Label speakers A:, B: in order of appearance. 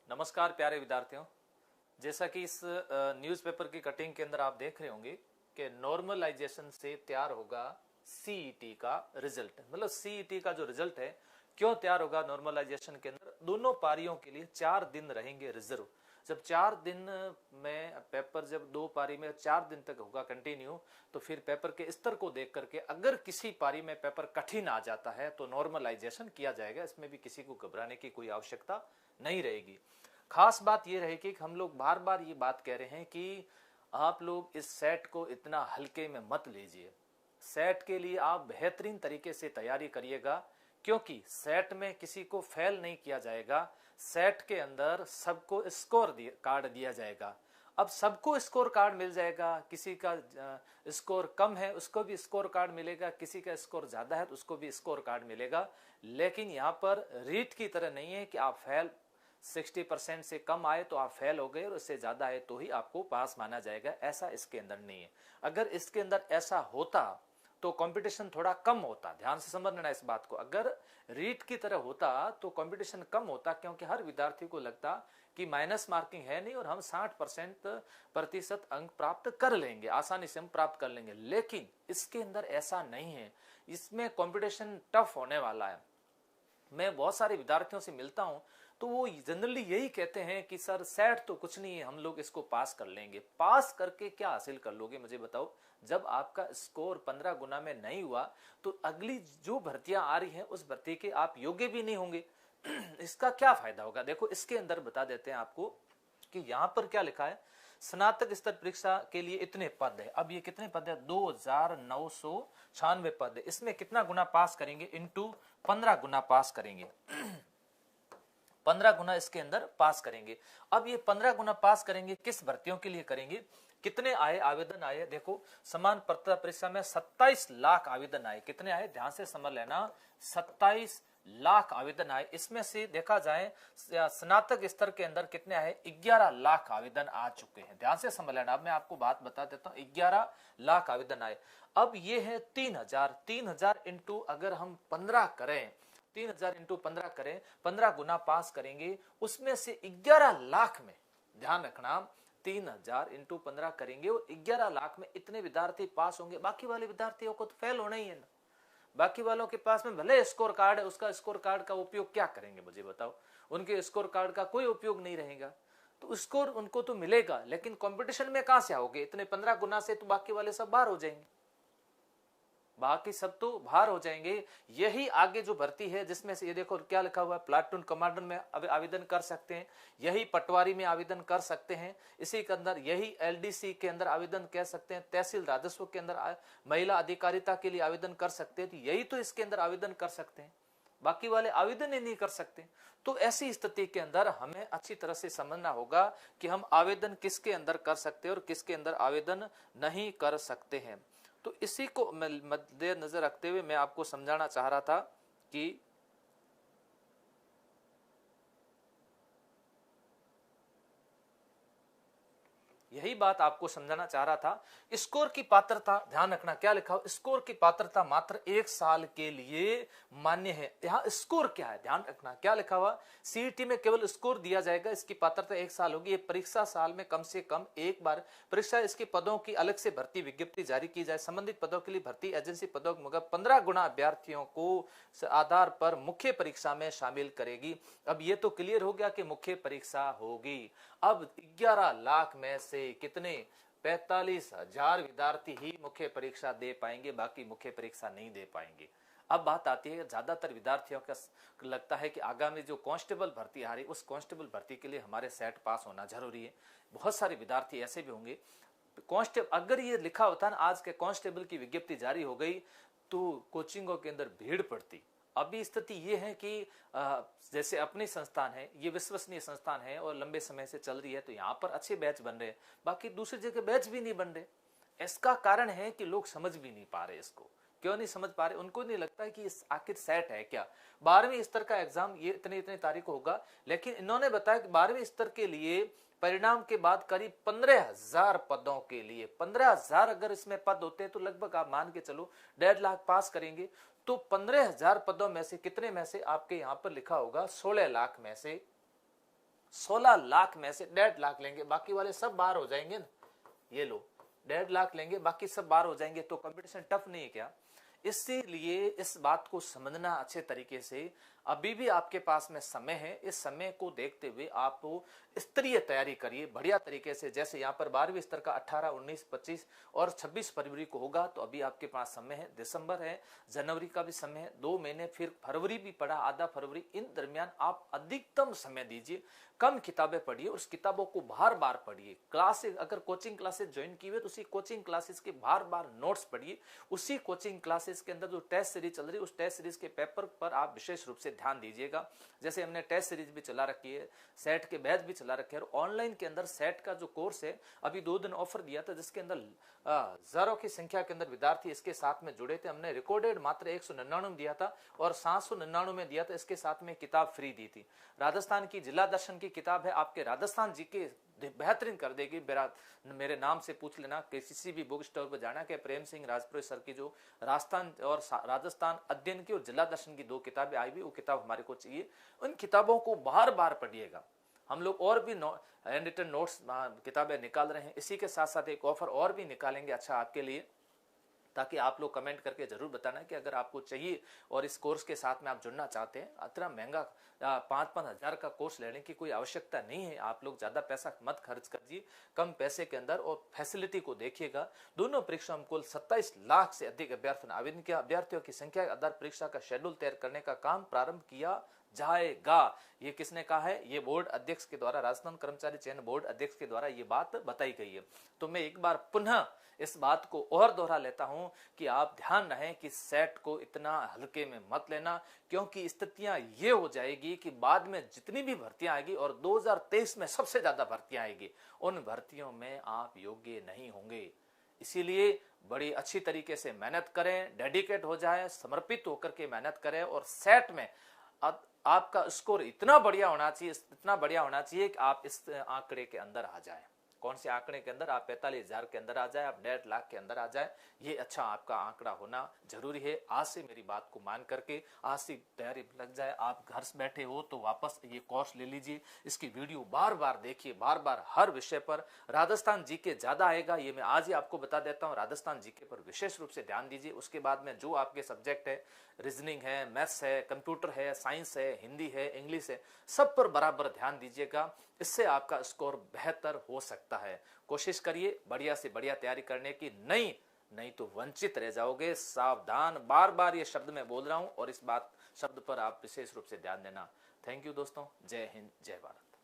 A: नमस्कार प्यारे विद्यार्थियों। जैसा कि इस न्यूज़पेपर की कटिंग के अंदर आप देख रहे होंगे कि नॉर्मलाइजेशन से तैयार होगा सीईटी का रिजल्ट। मतलब सीईटी का जो रिजल्ट है क्यों तैयार होगा नॉर्मलाइजेशन के अंदर, दोनों पारियों के लिए 4 दिन रहेंगे रिजर्व। जब 4 दिन में पेपर, जब दो पारी में 4 दिन तक होगा कंटिन्यू, तो फिर पेपर के स्तर को देख करके अगर किसी पारी में पेपर कठिन आ जाता है तो नॉर्मलाइजेशन किया जाएगा। इसमें भी किसी को घबराने की कोई आवश्यकता नहीं रहेगी। खास बात ये रहेगी कि हम लोग बार बार ये बात कह रहे हैं कि आप लोग इस सेट को इतना हल्के में मत लीजिए। सेट के लिए आप बेहतरीन तरीके से तैयारी करिएगा, क्योंकि सेट में किसी को फेल नहीं किया जाएगा। सेट के अंदर सबको स्कोर कार्ड दिया जाएगा। अब सबको स्कोर कार्ड मिल जाएगा, किसी का स्कोर कम है उसको भी स्कोर कार्ड मिलेगा, किसी का स्कोर ज्यादा है तो उसको भी स्कोर कार्ड मिलेगा। लेकिन यहाँ पर रीट की तरह नहीं है कि आप फेल 60% से कम आए तो आप फेल हो गए और उससे ज्यादा आए तो ही आपको पास माना जाएगा। ऐसा इसके अंदर नहीं है। अगर इसके अंदर ऐसा होता तो कंपटीशन थोड़ा कम होता। ध्यान से समझना इस बात को। अगर रीट की तरह होता तो कंपटीशन कम होता, क्योंकि हर विद्यार्थी को लगता कि माइनस मार्किंग है नहीं और हम 60% अंक प्राप्त कर लेंगे, आसानी से हम प्राप्त कर लेंगे। लेकिन इसके अंदर ऐसा नहीं है। इसमें कंपटीशन टफ होने वाला है। मैं बहुत सारे विद्यार्थियों से मिलता हूं तो वो जनरली यही कहते हैं कि सर सेट तो कुछ नहीं है, हम लोग इसको पास कर लेंगे। पास करके क्या हासिल कर लोगे मुझे बताओ। जब आपका स्कोर 15 गुना में नहीं हुआ तो अगली जो भर्तियां आ रही हैं उस भर्ती के आप योग्य भी नहीं होंगे। इसका क्या फायदा होगा। देखो इसके अंदर बता देते हैं आपको कि यहां पर क्या लिखा है। स्नातक स्तर परीक्षा के लिए इतने पद है। अब ये कितने पद है, 2996 पद है। इसमें कितना गुना पास करेंगे, इंटू 15 गुना पास करेंगे। 15 गुना इसके अंदर पास करेंगे। अब ये 15 गुना पास करेंगे किस भर्तियों के लिए करेंगे। कितने आए आवेदन आए, देखो समान पात्रता परीक्षा में 27 लाख आवेदन आए। कितने आए, ध्यान से समझ लेना, 27 लाख आवेदन आए। इसमें से देखा जाए स्नातक स्तर के अंदर कितने आए, 11 लाख आवेदन आ चुके हैं। ध्यान से समझ लेना। अब मैं आपको बात बता देता हूं, 11 लाख आवेदन आए। अब ये है 3000 इंटू अगर हम 15 करें, 3000 इंटू 15 करें, 15 गुना पास करेंगे। उसमें से 11 लाख में, ध्यान रखना, 3000 इंटू 15 करेंगे और 11 लाख में इतने विद्यार्थी पास होंगे। बाकी वाले विद्यार्थियों को तो फेल होना ही है ना। बाकी वालों के पास में भले स्कोर कार्ड है, उसका स्कोर कार्ड का उपयोग क्या करेंगे मुझे बताओ। उनके स्कोर कार्ड का कोई उपयोग नहीं रहेगा। तो स्कोर उनको तो मिलेगा, लेकिन कंपटीशन में कहां से आओगे। इतने 15 गुना से तो बाकी वाले सब बाहर हो जाएंगे। बाकी सब तो बाहर हो जाएंगे। यही आगे जो भर्ती है जिसमें से ये देखो क्या लिखा हुआ है, प्लाटून कमांडर में आवेदन कर सकते हैं, यही पटवारी में आवेदन कर सकते हैं, इसी के अंदर यही एलडीसी के अंदर आवेदन कर सकते हैं, तहसील राजस्व के अंदर महिला अधिकारिता के लिए आवेदन कर सकते हैं। तो यही तो इसके अंदर आवेदन कर सकते हैं, बाकी वाले आवेदन ही नहीं कर सकते। तो ऐसी स्थिति के अंदर हमें अच्छी तरह से समझना होगा कि हम आवेदन किसके अंदर कर सकते हैं और किसके अंदर आवेदन नहीं कर सकते हैं। तो इसी को मद्देनजर रखते हुए मैं आपको समझाना चाह रहा था कि यही बात आपको समझाना चाह रहा था। स्कोर की पात्रता, ध्यान रखना क्या लिखा हो, स्कोर की पात्रता मात्र 1 साल के लिए मान्य है। यहाँ स्कोर क्या है, ध्यान रखना क्या लिखा हुआ, सीईटी में केवल स्कोर दिया जाएगा, इसकी पात्रता 1 साल होगी। ये परीक्षा साल में कम से कम एक बार परीक्षा, इसके पदों की अलग से भर्ती विज्ञप्ति जारी की जाए। संबंधित पदों के लिए भर्ती एजेंसी पदों मगर 15 गुना अभ्यर्थियों को आधार पर मुख्य परीक्षा में शामिल करेगी। अब ये तो क्लियर हो गया कि मुख्य परीक्षा होगी। अब 11 लाख में से कितने, 45,000 विद्यार्थी ही मुख्य परीक्षा दे पाएंगे, बाकी मुख्य परीक्षा नहीं दे पाएंगे। अब बात आती है, ज्यादातर विद्यार्थियों का लगता है कि आगामी जो कांस्टेबल भर्ती आ रही है उस कांस्टेबल भर्ती के लिए हमारे सेट पास होना जरूरी है। बहुत सारे विद्यार्थी ऐसे भी होंगे। कांस्टेबल, अगर ये लिखा होता ना आज के कांस्टेबल की विज्ञप्ति जारी हो गई तो कोचिंगों के अंदर भीड़ पड़ती। अभी स्थिति ये है कि जैसे अपनी संस्थान है, ये विश्वसनीय संस्थान है और लंबे समय से चल रही है, तो यहाँ पर अच्छे बैच बन रहे हैं, बाकी दूसरी जगह बैच भी नहीं बन रहे। इसका कारण है कि लोग समझ भी नहीं पा रहे इसको। क्यों नहीं समझ पा रहे, उनको नहीं लगता है कि आखिर सेट है क्या। 12वीं स्तर का एग्जाम ये इतने तारीख को होगा, लेकिन इन्होंने बताया कि 12वीं स्तर के लिए परिणाम के बाद करीब 15,000 पदों के लिए, 15,000 अगर इसमें पद होते हैं तो लगभग आप मान के चलो 1.5 लाख पास करेंगे। तो 15,000 पदों में से कितने में से आपके यहां पर लिखा होगा, 16 लाख में से 16 लाख में से 1.5 लाख लेंगे, बाकी वाले सब बाहर हो जाएंगे ना। ये लो 1.5 लाख लेंगे, बाकी सब बाहर हो जाएंगे, तो कंपटीशन टफ नहीं है क्या? इसीलिए इस बात को समझना अच्छे तरीके से, अभी भी आपके पास में समय है। इस समय को देखते हुए आप स्तरीय तैयारी करिए बढ़िया तरीके से। जैसे यहाँ पर 12वीं स्तर का 18, 19, 25 और 26 फरवरी को होगा, तो अभी आपके पास समय है। दिसंबर है, जनवरी का भी समय है, 2 महीने, फिर फरवरी भी पड़ा, आधा फरवरी। इन दरमियान आप अधिकतम समय दीजिए, कम किताबें पढ़िए, उस किताबों को बार बार पढ़िए। क्लासेस, अगर कोचिंग क्लासेस ज्वाइन की हुई तो उसी कोचिंग क्लासेस के बार बार नोट्स पढ़िए। उसी कोचिंग क्लासेस के अंदर जो टेस्ट सीरीज चल रही है, उस टेस्ट सीरीज के पेपर पर आप विशेष रूप से ध्यान दीजिएगा। जैसे हमने टेस्ट सीरीज भी चला रखी है, सेट के बैच भी चला रखे हैं, और ऑनलाइन के अंदर सेट का जो कोर्स है, अभी 2 दिन ऑफर दिया था, जिसके अंदर हजारों की संख्या के अंदर विद्यार्थी इसके साथ में जुड़े थे। हमने रिकॉर्डेड मात्र 199 दिया था और 799 में दिया था। इसके साथ में किताब फ्री दी थी। राजस्थान की जिला दर्शन की किताब है, आपके राजस्थान जी के बेहतरीन कर देगी। मेरे नाम से पूछ लेना, किसी भी बुक स्टोर पर जाना कि प्रेम सिंह राजपुरी सर की जो राजस्थान और राजस्थान अध्ययन की और जिला दर्शन की 2 किताबें आई हुई, वो किताब हमारे को चाहिए। उन किताबों को बार बार पढ़िएगा। हम लोग और भी हैंड रिटन नोट्स किताबें निकाल रहे हैं। इसी के साथ साथ एक ऑफर और भी निकालेंगे अच्छा आपके लिए, ताकि आप लोग कमेंट करके जरूर बताना कि अगर आपको चाहिए और इस कोर्स के साथ में आप जुड़ना चाहते हैं। इतना महंगा 5-5 हजार का कोर्स लेने की कोई आवश्यकता नहीं है। आप लोग ज्यादा पैसा मत खर्च कीजिए, कम पैसे के अंदर, और फैसिलिटी को देखिएगा। दोनों परीक्षाओं में कुल 27 लाख से अधिक अभ्यर्थियों ने आवेदन किया। अभ्यर्थियों की संख्या के आधार परीक्षा का शेड्यूल तैयार करने का काम प्रारंभ किया जाएगा। ये किसने कहा है? ये बोर्ड अध्यक्ष के द्वारा, राजस्थान कर्मचारी चयन बोर्ड अध्यक्ष के द्वारा ये बात बताई गई है। तो मैं एक बार पुनः इस बात को और दोहरा लेता हूं कि आप ध्यान रखें कि सेट को इतना हल्के में मत लेना, क्योंकि स्थितियां ये हो जाएगी कि बाद में जितनी भी भर्तियां आएगी, और 2023 में सबसे ज्यादा भर्तियां आएगी, उन भर्तियों में आप योग्य नहीं होंगे। इसीलिए बड़ी अच्छी तरीके से मेहनत करें, डेडिकेट हो जाए, समर्पित होकर के मेहनत करें, और सेट में आपका स्कोर इतना बढ़िया होना चाहिए, इतना बढ़िया होना चाहिए कि आप इस आंकड़े के अंदर आ जाए। कौन से आंकड़े के अंदर? आप 45,000 के अंदर आ जाए, आप 1.5 लाख के अंदर आ जाए। ये अच्छा आपका आंकड़ा होना जरूरी है। आज से मेरी बात को मान करके आज से तैयारी लग जाए। आप घर से बैठे हो तो वापस ये कोर्स ले लीजिए, इसकी वीडियो बार बार देखिए, बार बार हर विषय पर। राजस्थान जीके ज्यादा आएगा, ये मैं आज ही आपको बता देता हूँ। राजस्थान जीके पर विशेष रूप से ध्यान दीजिए। उसके बाद में जो आपके सब्जेक्ट है, रीजनिंग है, मैथ्स है, कंप्यूटर है, साइंस है, हिंदी है, इंग्लिश है, सब पर बराबर ध्यान दीजिएगा। इससे आपका स्कोर बेहतर हो सकता है। कोशिश करिए बढ़िया से बढ़िया तैयारी करने की। नहीं तो वंचित रह जाओगे। सावधान, बार बार ये शब्द मैं बोल रहा हूं, और इस बात शब्द पर आप विशेष रूप से ध्यान देना। थैंक यू दोस्तों। जय हिंद, जय भारत।